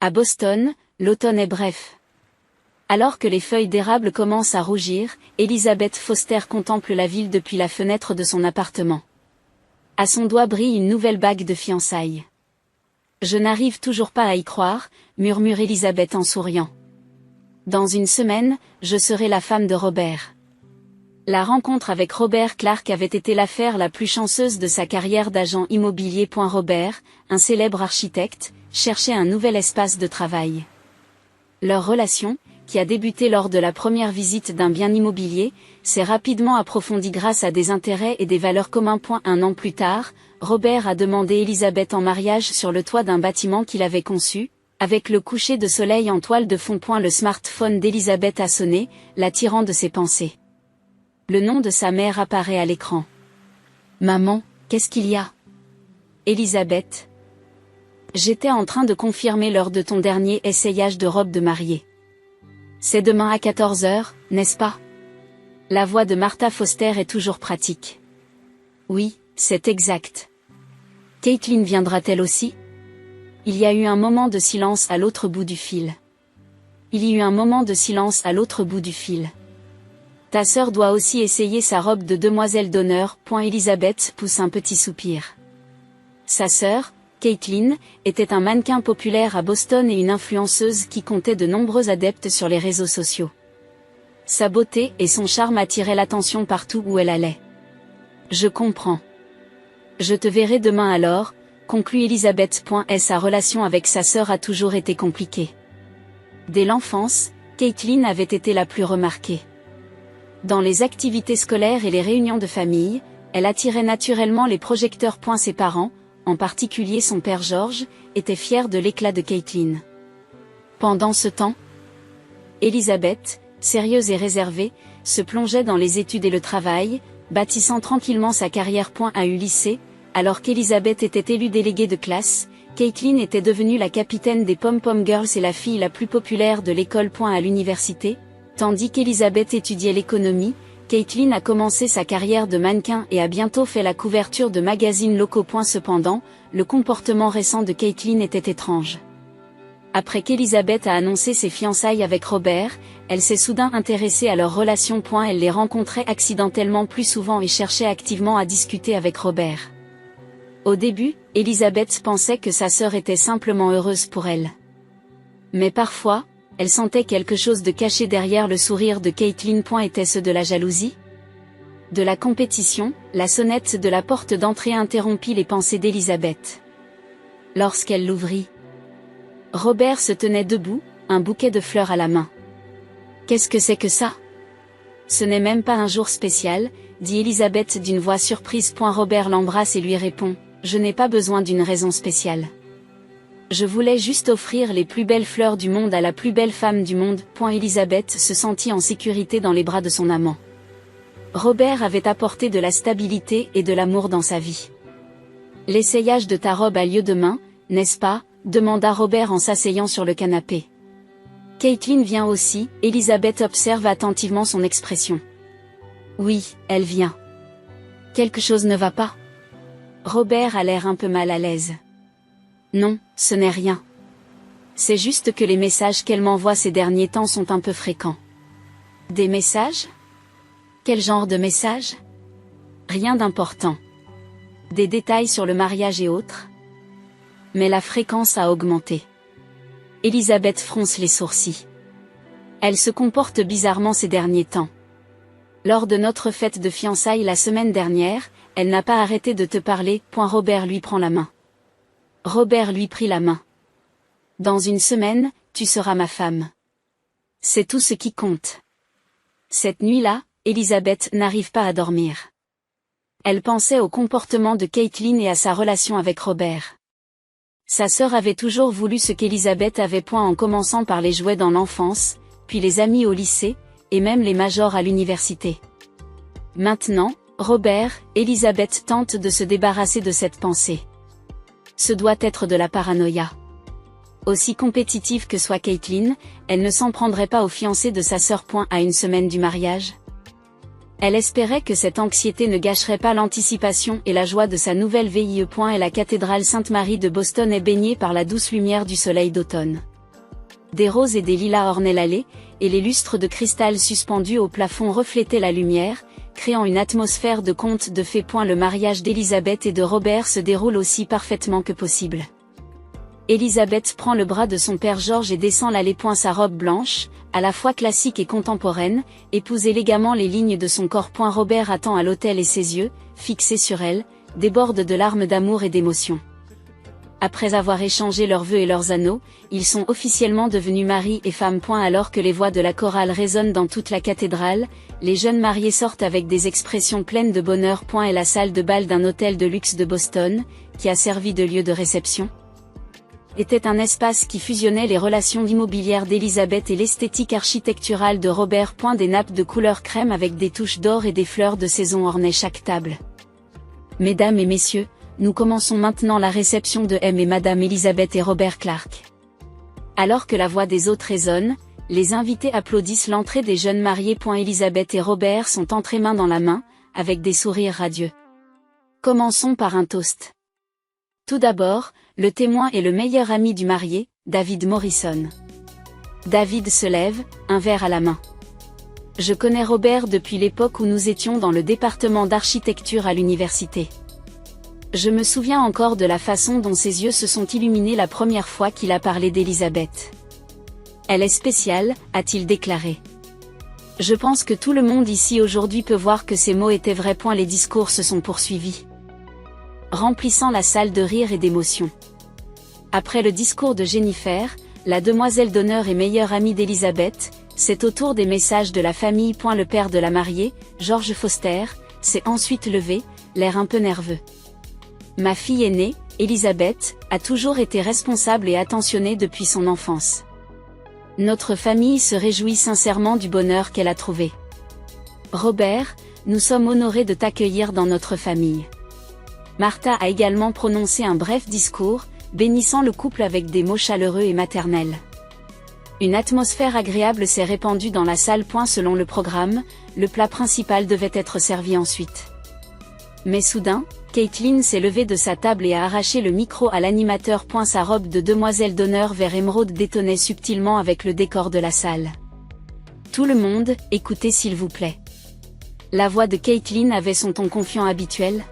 À Boston, l'automne est bref. Alors que les feuilles d'érable commencent à rougir, Elizabeth Foster contemple la ville depuis la fenêtre de son appartement. À son doigt brille une nouvelle bague de fiançailles. « Je n'arrive toujours pas à y croire », murmure Elizabeth en souriant. « Dans une semaine, je serai la femme de Robert. » La rencontre avec Robert Clark avait été l'affaire la plus chanceuse de sa carrière d'agent immobilier. Robert, un célèbre architecte, cherchait un nouvel espace de travail. Leur relation, qui a débuté lors de la première visite d'un bien immobilier, s'est rapidement approfondie grâce à des intérêts et des valeurs communs. Un an plus tard, Robert a demandé Elizabeth en mariage sur le toit d'un bâtiment qu'il avait conçu, avec le coucher de soleil en toile de fond. Le smartphone d'Elizabeth a sonné, l'attirant de ses pensées. Le nom de sa mère apparaît à l'écran. « Maman, qu'est-ce qu'il y a ?» Elizabeth. « J'étais en train de confirmer l'heure de ton dernier essayage de robe de mariée. C'est demain à 14h, n'est-ce pas ?» La voix de Martha Foster est toujours pratique. « Oui, c'est exact. Caitlin viendra-t-elle aussi ?» Il y a eu un moment de silence à l'autre bout du fil. Il y eut un moment de silence à l'autre bout du fil. Ta sœur doit aussi essayer sa robe de demoiselle d'honneur. Elizabeth pousse un petit soupir. Sa sœur, Caitlin, était un mannequin populaire à Boston et une influenceuse qui comptait de nombreux adeptes sur les réseaux sociaux. Sa beauté et son charme attiraient l'attention partout où elle allait. Je comprends. Je te verrai demain alors, conclut Elizabeth. Sa relation avec sa sœur a toujours été compliquée. Dès l'enfance, Caitlin avait été la plus remarquée. Dans les activités scolaires et les réunions de famille, elle attirait naturellement les projecteurs. Ses parents, en particulier son père George, étaient fiers de l'éclat de Caitlin. Pendant ce temps, Elizabeth, sérieuse et réservée, se plongeait dans les études et le travail, bâtissant tranquillement sa carrière. À U lycée, alors qu'Elizabeth était élue déléguée de classe, Caitlin était devenue la capitaine des Pom-Pom Girls et la fille la plus populaire de l'école. À l'université, tandis qu'Elizabeth étudiait l'économie, Caitlin a commencé sa carrière de mannequin et a bientôt fait la couverture de magazines locaux. Cependant, le comportement récent de Caitlin était étrange. Après qu'Elizabeth a annoncé ses fiançailles avec Robert, elle s'est soudain intéressée à leur relation. Elle les rencontrait accidentellement plus souvent et cherchait activement à discuter avec Robert. Au début, Elizabeth pensait que sa sœur était simplement heureuse pour elle. Mais parfois, elle sentait quelque chose de caché derrière le sourire de Caitlin. Était-ce de la jalousie ? De la compétition ? La sonnette de la porte d'entrée interrompit les pensées d'Elizabeth. Lorsqu'elle l'ouvrit, Robert se tenait debout, un bouquet de fleurs à la main. « Qu'est-ce que c'est que ça ? » « Ce n'est même pas un jour spécial, » dit Elizabeth d'une voix surprise. Robert l'embrasse et lui répond, « Je n'ai pas besoin d'une raison spéciale. Je voulais juste offrir les plus belles fleurs du monde à la plus belle femme du monde. » Elizabeth se sentit en sécurité dans les bras de son amant. Robert avait apporté de la stabilité et de l'amour dans sa vie. « L'essayage de ta robe a lieu demain, n'est-ce pas ?» demanda Robert en s'asseyant sur le canapé. « Caitlin vient aussi ?» Elizabeth observe attentivement son expression. « Oui, elle vient. Quelque chose ne va pas ?» Robert a l'air un peu mal à l'aise. « Non, ce n'est rien. C'est juste que les messages qu'elle m'envoie ces derniers temps sont un peu fréquents. »« Des messages ? Quel genre de messages ? » ?»« Rien d'important. Des détails sur le mariage et autres. » Mais la fréquence a augmenté. Elizabeth fronce les sourcils. Elle se comporte bizarrement ces derniers temps. Lors de notre fête de fiançailles la semaine dernière, elle n'a pas arrêté de te parler. Robert lui prend la main. Robert lui prit la main. « Dans une semaine, tu seras ma femme. C'est tout ce qui compte. » Cette nuit-là, Elizabeth n'arrive pas à dormir. Elle pensait au comportement de Caitlin et à sa relation avec Robert. Sa sœur avait toujours voulu ce qu'Elizabeth avait en commençant par les jouets dans l'enfance, puis les amis au lycée, et même les majors à l'université. Maintenant, Robert, Elizabeth tente de se débarrasser de cette pensée. Ce doit être de la paranoïa. Aussi compétitive que soit Caitlin, elle ne s'en prendrait pas au fiancé de sa sœur. À une semaine du mariage. Elle espérait que cette anxiété ne gâcherait pas l'anticipation et la joie de sa nouvelle vie. Et la cathédrale Sainte-Marie de Boston est baignée par la douce lumière du soleil d'automne. Des roses et des lilas ornaient l'allée, et les lustres de cristal suspendus au plafond reflétaient la lumière, créant une atmosphère de conte de fées. Le mariage d'Élisabeth et de Robert se déroule aussi parfaitement que possible. Élisabeth prend le bras de son père George et descend l'allée. Sa robe blanche, à la fois classique et contemporaine, épouse élégamment les lignes de son corps. Robert attend à l'autel et ses yeux, fixés sur elle, débordent de larmes d'amour et d'émotion. Après avoir échangé leurs vœux et leurs anneaux, ils sont officiellement devenus mari et femme. Alors que les voix de la chorale résonnent dans toute la cathédrale, les jeunes mariés sortent avec des expressions pleines de bonheur. Et la salle de bal d'un hôtel de luxe de Boston, qui a servi de lieu de réception, était un espace qui fusionnait les relations immobilières d'Élisabeth et l'esthétique architecturale de Robert. Des nappes de couleur crème avec des touches d'or et des fleurs de saison ornaient chaque table. Mesdames et messieurs, nous commençons maintenant la réception de M et Madame Élisabeth et Robert Clark. Alors que la voix des autres résonne, les invités applaudissent l'entrée des jeunes mariés. Élisabeth et Robert sont entrés main dans la main, avec des sourires radieux. Commençons par un toast. Tout d'abord, le témoin est le meilleur ami du marié, David Morrison. David se lève, un verre à la main. Je connais Robert depuis l'époque où nous étions dans le département d'architecture à l'université. Je me souviens encore de la façon dont ses yeux se sont illuminés la première fois qu'il a parlé d'Élisabeth. Elle est spéciale, a-t-il déclaré. Je pense que tout le monde ici aujourd'hui peut voir que ces mots étaient vrais. Les discours se sont poursuivis, remplissant la salle de rire et d'émotion. Après le discours de Jennifer, la demoiselle d'honneur et meilleure amie d'Élisabeth, c'est au tour des messages de la famille. Le père de la mariée, George Foster, s'est ensuite levé, l'air un peu nerveux. Ma fille aînée, Élisabeth, a toujours été responsable et attentionnée depuis son enfance. Notre famille se réjouit sincèrement du bonheur qu'elle a trouvé. Robert, nous sommes honorés de t'accueillir dans notre famille. Martha a également prononcé un bref discours, bénissant le couple avec des mots chaleureux et maternels. Une atmosphère agréable s'est répandue dans la salle. Selon le programme, le plat principal devait être servi ensuite. Mais soudain, Caitlin s'est levée de sa table et a arraché le micro à l'animateur. Sa robe de demoiselle d'honneur vert émeraude détonnait subtilement avec le décor de la salle. Tout le monde, écoutez s'il vous plaît. La voix de Caitlin avait son ton confiant habituel.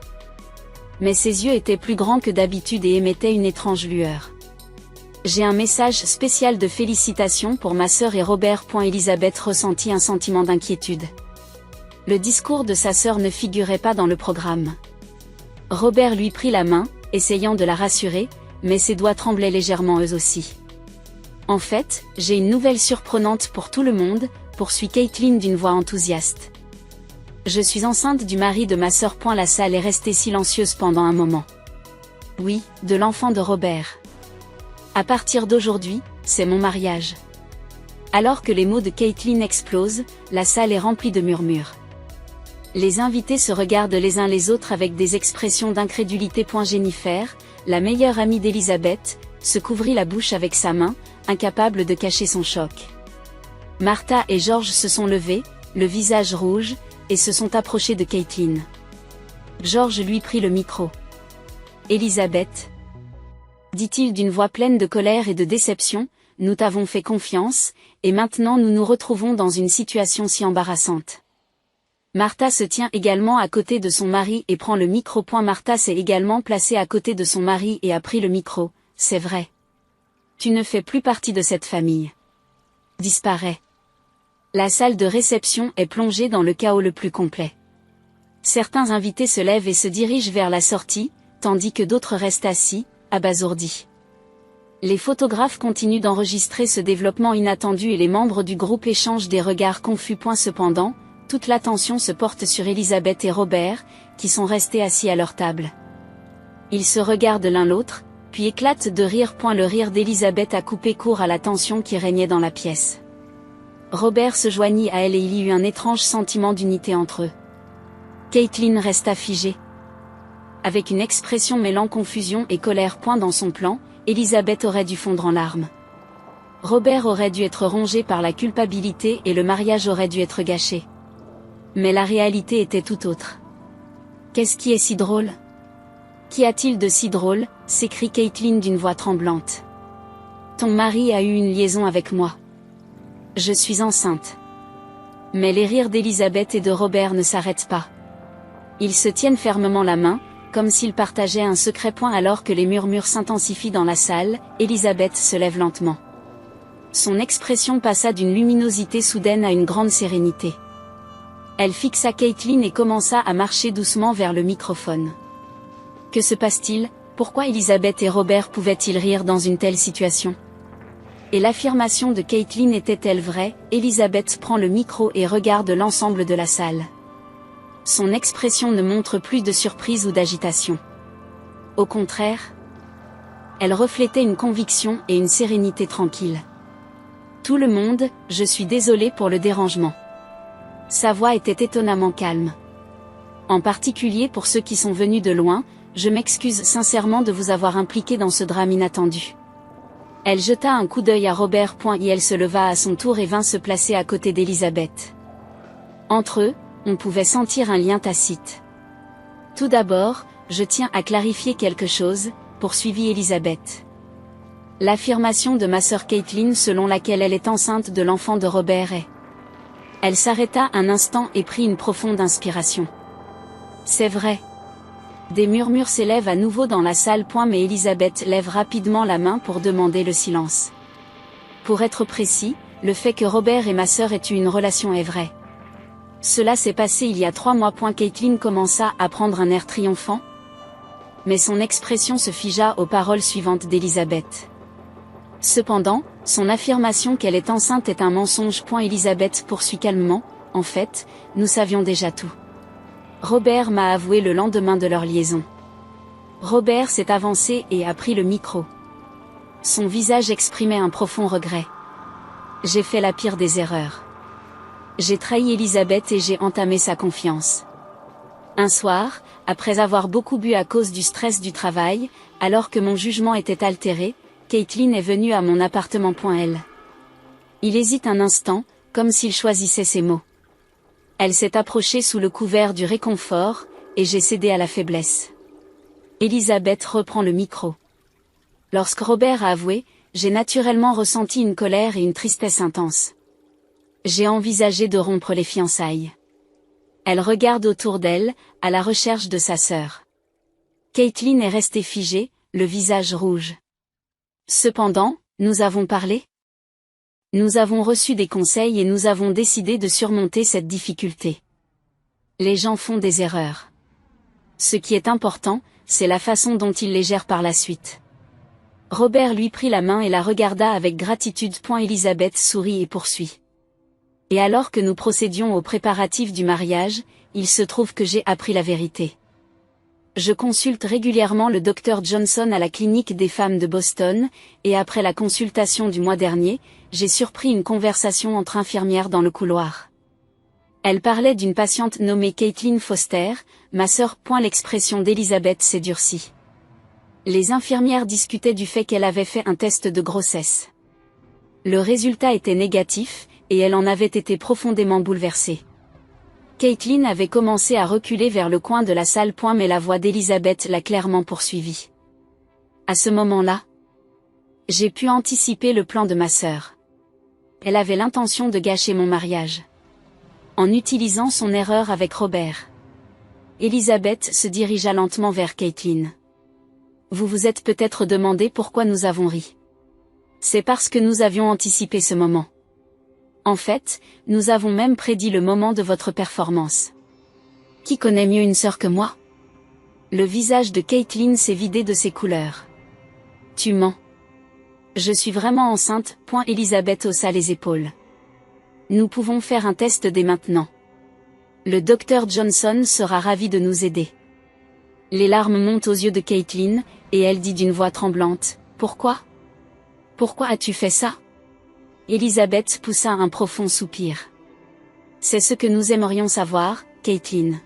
Mais ses yeux étaient plus grands que d'habitude et émettaient une étrange lueur. J'ai un message spécial de félicitations pour ma sœur et Robert. Élisabeth ressentit un sentiment d'inquiétude. Le discours de sa sœur ne figurait pas dans le programme. Robert lui prit la main, essayant de la rassurer, mais ses doigts tremblaient légèrement eux aussi. En fait, j'ai une nouvelle surprenante pour tout le monde, poursuit Caitlin d'une voix enthousiaste. Je suis enceinte du mari de ma sœur. La salle est restée silencieuse pendant un moment. Oui, de l'enfant de Robert. À partir d'aujourd'hui, c'est mon mariage. Alors que les mots de Caitlin explosent, la salle est remplie de murmures. Les invités se regardent les uns les autres avec des expressions d'incrédulité. Jennifer, la meilleure amie d'Élisabeth, se couvrit la bouche avec sa main, incapable de cacher son choc. Martha et George se sont levés, le visage rouge, et se sont approchés de Caitlin. George lui prit le micro. Élisabeth, dit-il d'une voix pleine de colère et de déception, nous t'avons fait confiance, et maintenant nous nous retrouvons dans une situation si embarrassante. Martha se tient également à côté de son mari et prend le micro. Martha s'est également placée à côté de son mari et a pris le micro. C'est vrai. Tu ne fais plus partie de cette famille. Disparaît. La salle de réception est plongée dans le chaos le plus complet. Certains invités se lèvent et se dirigent vers la sortie, tandis que d'autres restent assis, abasourdis. Les photographes continuent d'enregistrer ce développement inattendu et les membres du groupe échangent des regards confus. Cependant, toute l'attention se porte sur Élisabeth et Robert, qui sont restés assis à leur table. Ils se regardent l'un l'autre, puis éclatent de rire. Le rire d'Élisabeth a coupé court à la tension qui régnait dans la pièce. Robert se joignit à elle et il y eut un étrange sentiment d'unité entre eux. Caitlin resta figée. Avec une expression mêlant confusion et colère. Dans son plan, Élisabeth aurait dû fondre en larmes. Robert aurait dû être rongé par la culpabilité et le mariage aurait dû être gâché. Mais la réalité était tout autre. Qu'est-ce qui est si drôle? Qu'y a-t-il de si drôle? S'écrie Caitlin d'une voix tremblante. Ton mari a eu une liaison avec moi. Je suis enceinte. Mais les rires d'Elisabeth et de Robert ne s'arrêtent pas. Ils se tiennent fermement la main, comme s'ils partageaient un secret. Alors que les murmures s'intensifient dans la salle, Elisabeth se lève lentement. Son expression passa d'une luminosité soudaine à une grande sérénité. Elle fixa Caitlin et commença à marcher doucement vers le microphone. Que se passe-t-il? Pourquoi Elisabeth et Robert pouvaient-ils rire dans une telle situation? Et l'affirmation de Caitlin était-elle vraie? Elisabeth prend le micro et regarde l'ensemble de la salle. Son expression ne montre plus de surprise ou d'agitation. Au contraire, elle reflétait une conviction et une sérénité tranquille. Tout le monde, je suis désolée pour le dérangement. Sa voix était étonnamment calme. En particulier pour ceux qui sont venus de loin, je m'excuse sincèrement de vous avoir impliqué dans ce drame inattendu. Elle jeta un coup d'œil à Robert. Et elle se leva à son tour et vint se placer à côté d'Elisabeth. Entre eux, on pouvait sentir un lien tacite. Tout d'abord, je tiens à clarifier quelque chose, poursuivit Elisabeth. L'affirmation de ma sœur Caitlin selon laquelle elle est enceinte de l'enfant de Robert est... Elle s'arrêta un instant et prit une profonde inspiration. C'est vrai. Des murmures s'élèvent à nouveau dans la salle. Mais Elisabeth lève rapidement la main pour demander le silence. Pour être précis, le fait que Robert et ma sœur aient eu une relation est vrai. Cela s'est passé il y a 3 mois. Caitlin commença à prendre un air triomphant. Mais son expression se figea aux paroles suivantes d'Elisabeth. Cependant, son affirmation qu'elle est enceinte est un mensonge. Elisabeth poursuit calmement, en fait, nous savions déjà tout. Robert m'a avoué le lendemain de leur liaison. Robert s'est avancé et a pris le micro. Son visage exprimait un profond regret. J'ai fait la pire des erreurs. J'ai trahi Elisabeth et j'ai entamé sa confiance. Un soir, après avoir beaucoup bu à cause du stress du travail, alors que mon jugement était altéré, Caitlin est venue à mon appartement. Il hésite un instant, comme s'il choisissait ses mots. Elle s'est approchée sous le couvert du réconfort, et j'ai cédé à la faiblesse. Elisabeth reprend le micro. Lorsque Robert a avoué, j'ai naturellement ressenti une colère et une tristesse intense. J'ai envisagé de rompre les fiançailles. Elle regarde autour d'elle, à la recherche de sa sœur. Caitlin est restée figée, le visage rouge. Cependant, nous avons parlé. Nous avons reçu des conseils et nous avons décidé de surmonter cette difficulté. Les gens font des erreurs. Ce qui est important, c'est la façon dont ils les gèrent par la suite. Robert lui prit la main et la regarda avec gratitude. Elisabeth sourit et poursuit. Et alors que nous procédions aux préparatifs du mariage, il se trouve que j'ai appris la vérité. Je consulte régulièrement le Dr Johnson à la clinique des femmes de Boston, et après la consultation du mois dernier, j'ai surpris une conversation entre infirmières dans le couloir. Elle parlait d'une patiente nommée Caitlin Foster, ma sœur. L'expression d'Elisabeth s'est durcie. Les infirmières discutaient du fait qu'elle avait fait un test de grossesse. Le résultat était négatif, et elle en avait été profondément bouleversée. Caitlin avait commencé à reculer vers le coin de la salle. Mais la voix d'Elisabeth l'a clairement poursuivie. À ce moment-là, j'ai pu anticiper le plan de ma sœur. Elle avait l'intention de gâcher mon mariage. En utilisant son erreur avec Robert. Elisabeth se dirigea lentement vers Caitlin. Vous vous êtes peut-être demandé pourquoi nous avons ri. C'est parce que nous avions anticipé ce moment. En fait, nous avons même prédit le moment de votre performance. Qui connaît mieux une sœur que moi? Le visage de Caitlin s'est vidé de ses couleurs. Tu mens. Je suis vraiment enceinte. Elisabeth haussa les épaules. Nous pouvons faire un test dès maintenant. Le Dr Johnson sera ravi de nous aider. Les larmes montent aux yeux de Caitlin, et elle dit d'une voix tremblante, pourquoi? Pourquoi as-tu fait ça? Elisabeth poussa un profond soupir. C'est ce que nous aimerions savoir, Caitlin.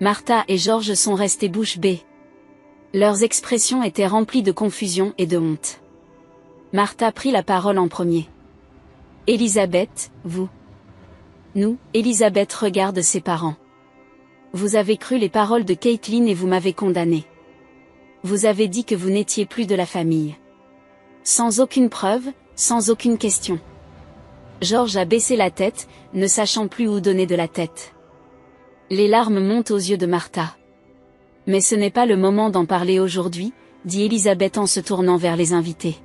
Martha et George sont restés bouche bée. Leurs expressions étaient remplies de confusion et de honte. Martha prit la parole en premier. Elisabeth, vous. Nous, Elisabeth regarde ses parents. Vous avez cru les paroles de Caitlin et vous m'avez condamné. Vous avez dit que vous n'étiez plus de la famille. Sans aucune preuve, sans aucune question. George a baissé la tête, ne sachant plus où donner de la tête. Les larmes montent aux yeux de Martha. Mais ce n'est pas le moment d'en parler aujourd'hui, dit Elisabeth en se tournant vers les invités.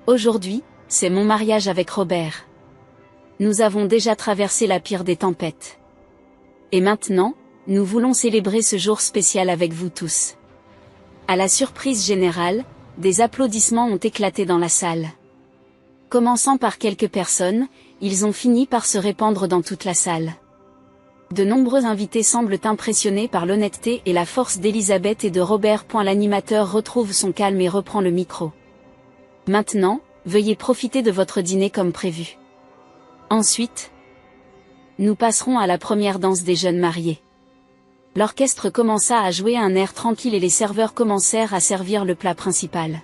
Aujourd'hui, c'est mon mariage avec Robert. Nous avons déjà traversé la pire des tempêtes. Et maintenant, nous voulons célébrer ce jour spécial avec vous tous. À la surprise générale, des applaudissements ont éclaté dans la salle. Commençant par quelques personnes, ils ont fini par se répandre dans toute la salle. De nombreux invités semblent impressionnés par l'honnêteté et la force d'Elisabeth et de Robert. L'animateur retrouve son calme et reprend le micro. Maintenant, veuillez profiter de votre dîner comme prévu. Ensuite, nous passerons à la première danse des jeunes mariés. L'orchestre commença à jouer un air tranquille et les serveurs commencèrent à servir le plat principal.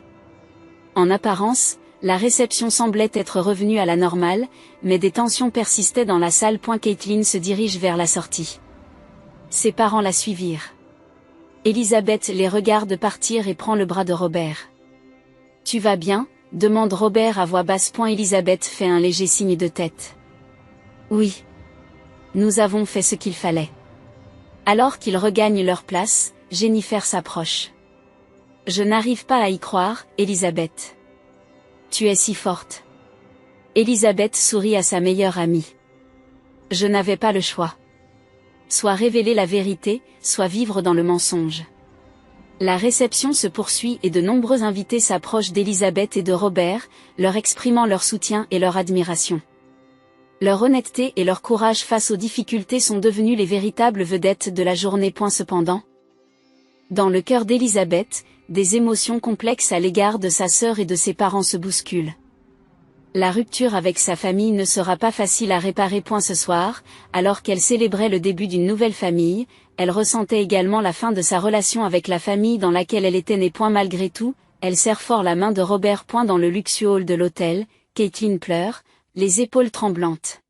En apparence, la réception semblait être revenue à la normale, mais des tensions persistaient dans la salle. Caitlin se dirige vers la sortie. Ses parents la suivirent. Elisabeth les regarde partir et prend le bras de Robert. « Tu vas bien ?» demande Robert à voix basse. Elisabeth fait un léger signe de tête. « Oui. Nous avons fait ce qu'il fallait. » Alors qu'ils regagnent leur place, Jennifer s'approche. « Je n'arrive pas à y croire, Elisabeth. Tu es si forte. » Elisabeth sourit à sa meilleure amie. « Je n'avais pas le choix. Soit révéler la vérité, soit vivre dans le mensonge. » La réception se poursuit et de nombreux invités s'approchent d'Elisabeth et de Robert, leur exprimant leur soutien et leur admiration. Leur honnêteté et leur courage face aux difficultés sont devenus les véritables vedettes de la journée. Cependant, dans le cœur d'Elisabeth, des émotions complexes à l'égard de sa sœur et de ses parents se bousculent. La rupture avec sa famille ne sera pas facile à réparer. Ce soir, alors qu'elle célébrait le début d'une nouvelle famille, elle ressentait également la fin de sa relation avec la famille dans laquelle elle était née. Malgré tout, elle serre fort la main de Robert. Dans le luxueux hall de l'hôtel, Caitlin pleure, les épaules tremblantes.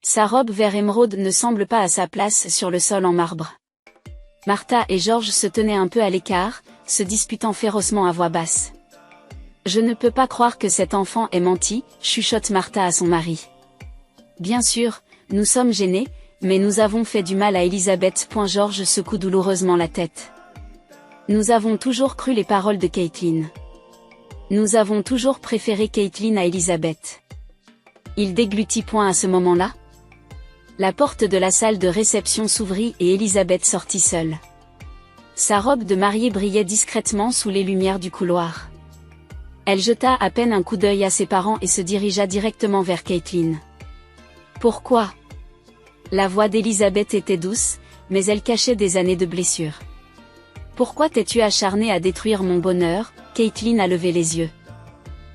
Sa robe vert émeraude ne semble pas à sa place sur le sol en marbre. Martha et George se tenaient un peu à l'écart, se disputant férocement à voix basse. « Je ne peux pas croire que cet enfant ait menti », chuchote Martha à son mari. « Bien sûr, nous sommes gênés, mais nous avons fait du mal à Elisabeth. » George secoue douloureusement la tête. « Nous avons toujours cru les paroles de Caitlin. Nous avons toujours préféré Caitlin à Elisabeth. » Il déglutit. À ce moment-là, la porte de la salle de réception s'ouvrit et Elisabeth sortit seule. Sa robe de mariée brillait discrètement sous les lumières du couloir. Elle jeta à peine un coup d'œil à ses parents et se dirigea directement vers Caitlin. « Pourquoi ?» La voix d'Elisabeth était douce, mais elle cachait des années de blessures. « Pourquoi t'es-tu acharnée à détruire mon bonheur ?» Caitlin a levé les yeux.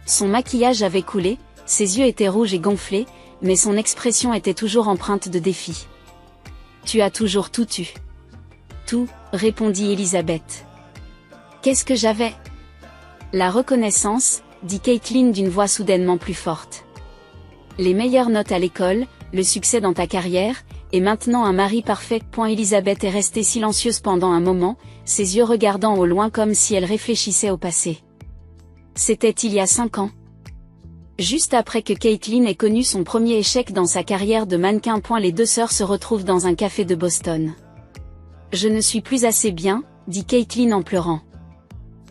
Son maquillage avait coulé, ses yeux étaient rouges et gonflés, mais son expression était toujours empreinte de défi. « Tu as toujours tout eu. »« Tout », répondit Elisabeth. « Qu'est-ce que j'avais ?» La reconnaissance, dit Caitlin d'une voix soudainement plus forte. Les meilleures notes à l'école, le succès dans ta carrière, et maintenant un mari parfait. Elisabeth est restée silencieuse pendant un moment, ses yeux regardant au loin comme si elle réfléchissait au passé. C'était il y a 5 ans. Juste après que Caitlin ait connu son premier échec dans sa carrière de mannequin. Les deux sœurs se retrouvent dans un café de Boston. « Je ne suis plus assez bien », dit Caitlin en pleurant.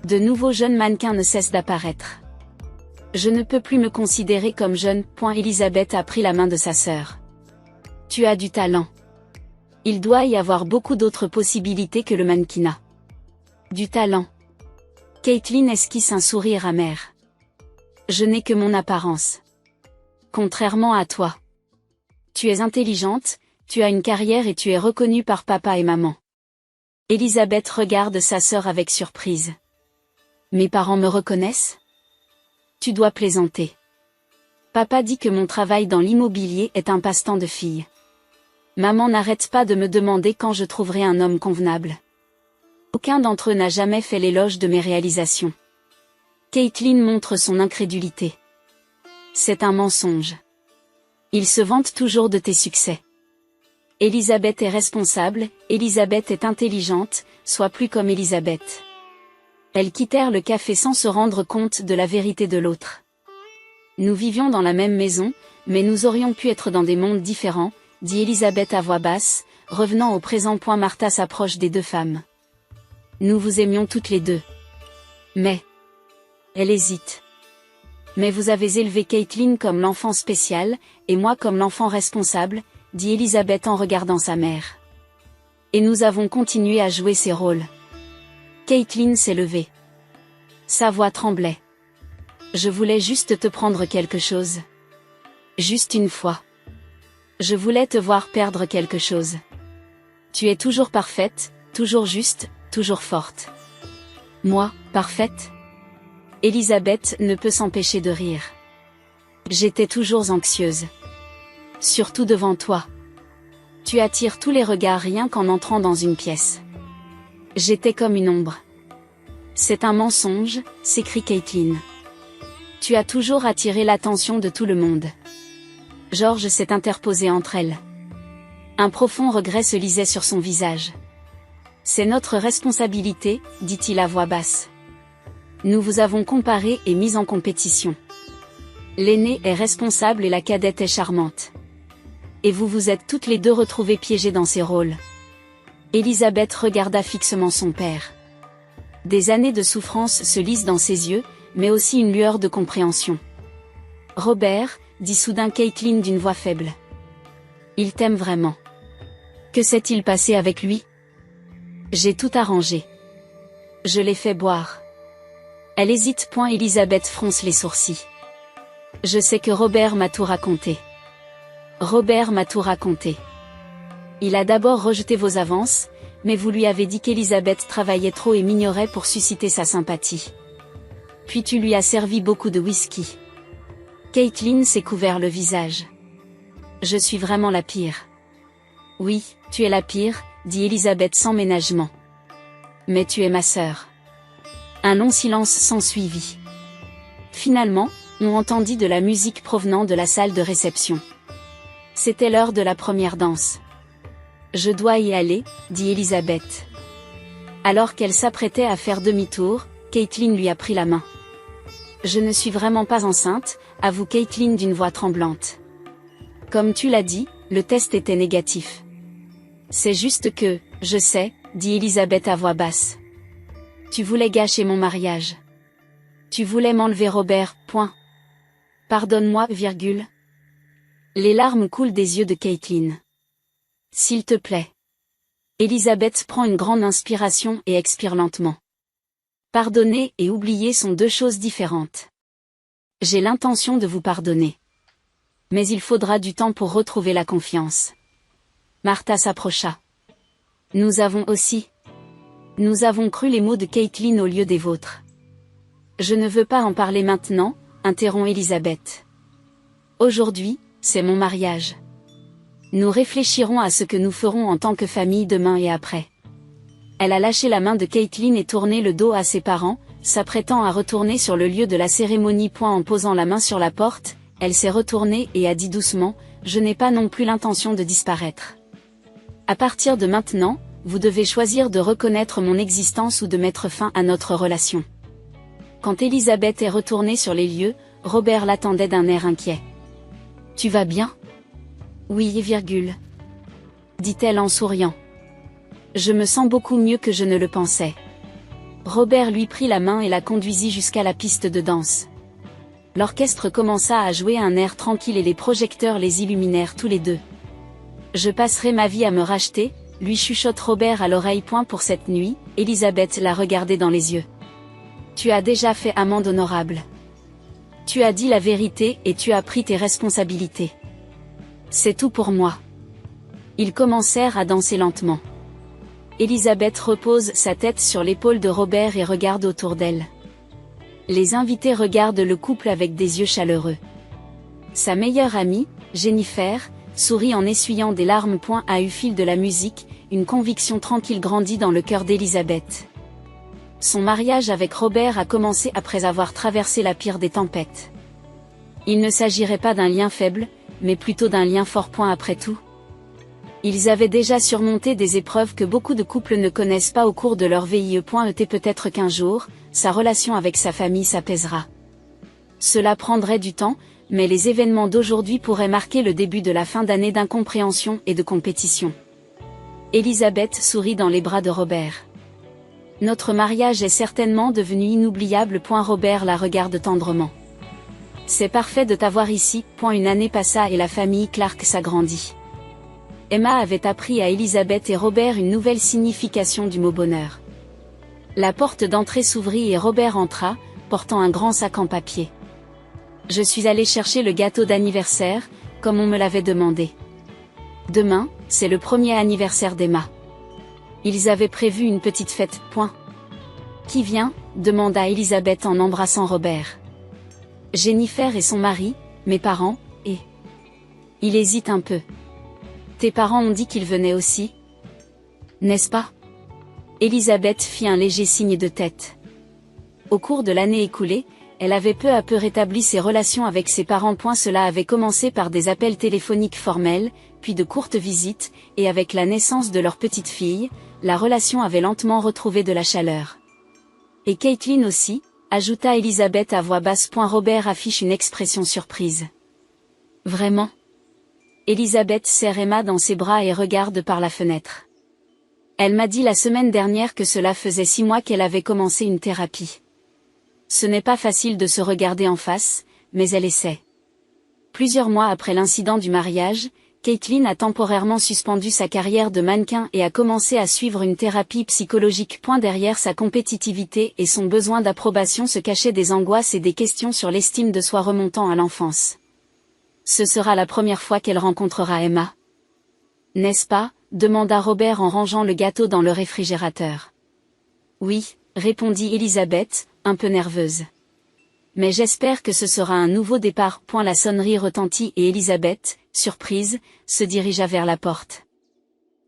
De nouveaux jeunes mannequins ne cessent d'apparaître. « Je ne peux plus me considérer comme jeune. » Elisabeth a pris la main de sa sœur. « Tu as du talent. Il doit y avoir beaucoup d'autres possibilités que le mannequinat. » Du talent. Caitlin esquisse un sourire amer. « Je n'ai que mon apparence. Contrairement à toi. Tu es intelligente, tu as une carrière et tu es reconnue par papa et maman. » Elisabeth regarde sa sœur avec surprise. « Mes parents me reconnaissent ? Tu dois plaisanter. Papa dit que mon travail dans l'immobilier est un passe-temps de fille. Maman n'arrête pas de me demander quand je trouverai un homme convenable. Aucun d'entre eux n'a jamais fait l'éloge de mes réalisations. » Caitlin montre son incrédulité. « C'est un mensonge. Ils se vantent toujours de tes succès. Elisabeth est responsable, Elisabeth est intelligente, sois plus comme Elisabeth. Elles quittèrent le café sans se rendre compte de la vérité de l'autre. Nous vivions dans la même maison, mais nous aurions pu être dans des mondes différents, dit Elisabeth à voix basse, revenant au présent. Martha s'approche des deux femmes. Nous vous aimions toutes les deux. Mais... Elle hésite. Mais vous avez élevé Caitlin comme l'enfant spécial, et moi comme l'enfant responsable, dit Elisabeth en regardant sa mère. Et nous avons continué à jouer ces rôles. Caitlin s'est levée. Sa voix tremblait. Je voulais juste te prendre quelque chose. Juste une fois. Je voulais te voir perdre quelque chose. Tu es toujours parfaite, toujours juste, toujours forte. Moi, parfaite? Elisabeth ne peut s'empêcher de rire. J'étais toujours anxieuse. Surtout devant toi. Tu attires tous les regards rien qu'en entrant dans une pièce. J'étais comme une ombre. C'est un mensonge, s'écrie Caitlin. Tu as toujours attiré l'attention de tout le monde. George s'est interposé entre elles. Un profond regret se lisait sur son visage. C'est notre responsabilité, dit-il à voix basse. Nous vous avons comparé et mis en compétition. L'aînée est responsable et la cadette est charmante. Et vous vous êtes toutes les deux retrouvées piégées dans ces rôles. Elisabeth regarda fixement son père. Des années de souffrance se lisent dans ses yeux, mais aussi une lueur de compréhension. Robert, dit soudain Caitlin d'une voix faible. Il t'aime vraiment. Que s'est-il passé avec lui? J'ai tout arrangé. Je l'ai fait boire. Elle hésite. Elisabeth fronce les sourcils. Je sais que Robert m'a tout raconté. Robert m'a tout raconté. Il a d'abord rejeté vos avances, mais vous lui avez dit qu'Elisabeth travaillait trop et m'ignorait pour susciter sa sympathie. Puis tu lui as servi beaucoup de whisky. Caitlin s'est couvert le visage. Je suis vraiment la pire. Oui, tu es la pire, dit Elisabeth sans ménagement. Mais tu es ma sœur. Un long silence s'ensuivit. Finalement, on entendit de la musique provenant de la salle de réception. C'était l'heure de la première danse. Je dois y aller, dit Elisabeth. Alors qu'elle s'apprêtait à faire demi-tour, Caitlin lui a pris la main. Je ne suis vraiment pas enceinte, avoue Caitlin d'une voix tremblante. Comme tu l'as dit, le test était négatif. C'est juste que, je sais, dit Elisabeth à voix basse. Tu voulais gâcher mon mariage. Tu voulais m'enlever Robert, point. Pardonne-moi, virgule. Les larmes coulent des yeux de Caitlin. S'il te plaît. Elisabeth prend une grande inspiration et expire lentement. Pardonner et oublier sont deux choses différentes. J'ai l'intention de vous pardonner. Mais il faudra du temps pour retrouver la confiance. Martha s'approcha. Nous avons cru les mots de Caitlin au lieu des vôtres. Je ne veux pas en parler maintenant, interrompt Elisabeth. Aujourd'hui, c'est mon mariage. Nous réfléchirons à ce que nous ferons en tant que famille demain et après. Elle a lâché la main de Caitlin et tourné le dos à ses parents, s'apprêtant à retourner sur le lieu de la cérémonie. En posant la main sur la porte, elle s'est retournée et a dit doucement, je n'ai pas non plus l'intention de disparaître. À partir de maintenant, vous devez choisir de reconnaître mon existence ou de mettre fin à notre relation. Quand Elisabeth est retournée sur les lieux, Robert l'attendait d'un air inquiet. Tu vas bien? Oui, virgule. Dit-elle en souriant. Je me sens beaucoup mieux que je ne le pensais. Robert lui prit la main et la conduisit jusqu'à la piste de danse. L'orchestre commença à jouer un air tranquille et les projecteurs les illuminèrent tous les deux. Je passerai ma vie à me racheter, lui chuchote Robert à l'oreille. Pour cette nuit, Elisabeth l'a regardé dans les yeux. Tu as déjà fait amende honorable. Tu as dit la vérité et tu as pris tes responsabilités. C'est tout pour moi. Ils commencèrent à danser lentement. Elisabeth repose sa tête sur l'épaule de Robert et regarde autour d'elle. Les invités regardent le couple avec des yeux chaleureux. Sa meilleure amie, Jennifer, sourit en essuyant des larmes. À eu fil de la musique, une conviction tranquille grandit dans le cœur d'Elisabeth. Son mariage avec Robert a commencé après avoir traversé la pire des tempêtes. Il ne s'agirait pas d'un lien faible, mais plutôt d'un lien fort. Après tout. Ils avaient déjà surmonté des épreuves que beaucoup de couples ne connaissent pas au cours de leur vie. Peut-être qu'un jour, sa relation avec sa famille s'apaisera. Cela prendrait du temps, mais les événements d'aujourd'hui pourraient marquer le début de la fin d'année d'incompréhension et de compétition. Elisabeth sourit dans les bras de Robert. Notre mariage est certainement devenu inoubliable. Robert la regarde tendrement. C'est parfait de t'avoir ici. Une année passa et la famille Clark s'agrandit. Emma avait appris à Elisabeth et Robert une nouvelle signification du mot bonheur. La porte d'entrée s'ouvrit et Robert entra, portant un grand sac en papier. Je suis allé chercher le gâteau d'anniversaire, comme on me l'avait demandé. Demain, c'est le premier anniversaire d'Emma. Ils avaient prévu une petite fête. Qui vient ? Demanda Elisabeth en embrassant Robert. Jennifer et son mari, mes parents, et... Il hésite un peu. Tes parents ont dit qu'ils venaient aussi ? N'est-ce pas ? Elisabeth fit un léger signe de tête. Au cours de l'année écoulée, elle avait peu à peu rétabli ses relations avec ses parents. Cela avait commencé par des appels téléphoniques formels, puis de courtes visites, et avec la naissance de leur petite fille, la relation avait lentement retrouvé de la chaleur. Et Caitlin aussi, ajouta Elisabeth à voix basse. Robert affiche une expression surprise. Vraiment ? Elisabeth serre Emma dans ses bras et regarde par la fenêtre. Elle m'a dit la semaine dernière que cela faisait 6 mois qu'elle avait commencé une thérapie. Ce n'est pas facile de se regarder en face, mais elle essaie. Plusieurs mois après l'incident du mariage, Caitlin a temporairement suspendu sa carrière de mannequin et a commencé à suivre une thérapie psychologique. Derrière sa compétitivité et son besoin d'approbation se cachaient des angoisses et des questions sur l'estime de soi remontant à l'enfance. Ce sera la première fois qu'elle rencontrera Emma. N'est-ce pas ? Demanda Robert en rangeant le gâteau dans le réfrigérateur. Oui, répondit Elisabeth, un peu nerveuse. Mais j'espère que ce sera un nouveau départ. La sonnerie retentit et Elisabeth, surprise, se dirigea vers la porte.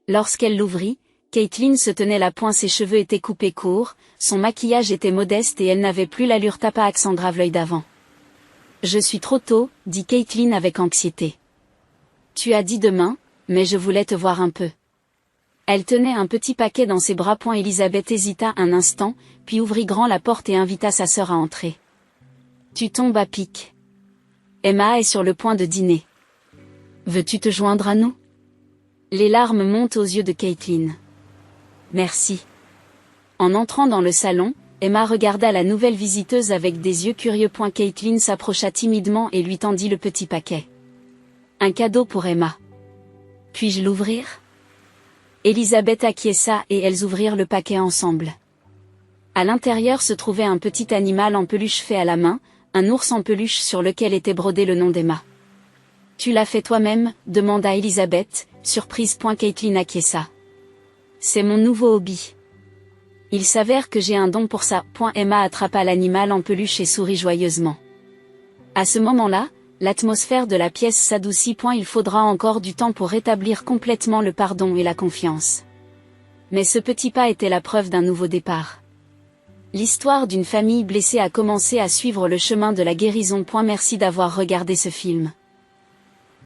Lorsqu'elle l'ouvrit, Caitlin se tenait là. Ses cheveux étaient coupés courts, son maquillage était modeste et elle n'avait plus l'allure tapa accent grave l'œil d'avant. Je suis trop tôt, dit Caitlin avec anxiété. Tu as dit demain, mais je voulais te voir un peu. Elle tenait un petit paquet dans ses bras. Elisabeth hésita un instant, puis ouvrit grand la porte et invita sa sœur à entrer. Tu tombes à pic. Emma est sur le point de dîner. Veux-tu te joindre à nous ? Les larmes montent aux yeux de Caitlin. Merci. En entrant dans le salon, Emma regarda la nouvelle visiteuse avec des yeux curieux. Caitlin s'approcha timidement et lui tendit le petit paquet. Un cadeau pour Emma. Puis-je l'ouvrir ? Elisabeth acquiesça et elles ouvrirent le paquet ensemble. À l'intérieur se trouvait un petit animal en peluche fait à la main, un ours en peluche sur lequel était brodé le nom d'Emma. Tu l'as fait toi-même ? Demanda Elisabeth, surprise. Caitlin acquiesça. C'est mon nouveau hobby. Il s'avère que j'ai un don pour ça. Emma attrapa l'animal en peluche et sourit joyeusement. À ce moment-là, l'atmosphère de la pièce s'adoucit. Il faudra encore du temps pour rétablir complètement le pardon et la confiance. Mais ce petit pas était la preuve d'un nouveau départ. L'histoire d'une famille blessée a commencé à suivre le chemin de la guérison. Merci d'avoir regardé ce film.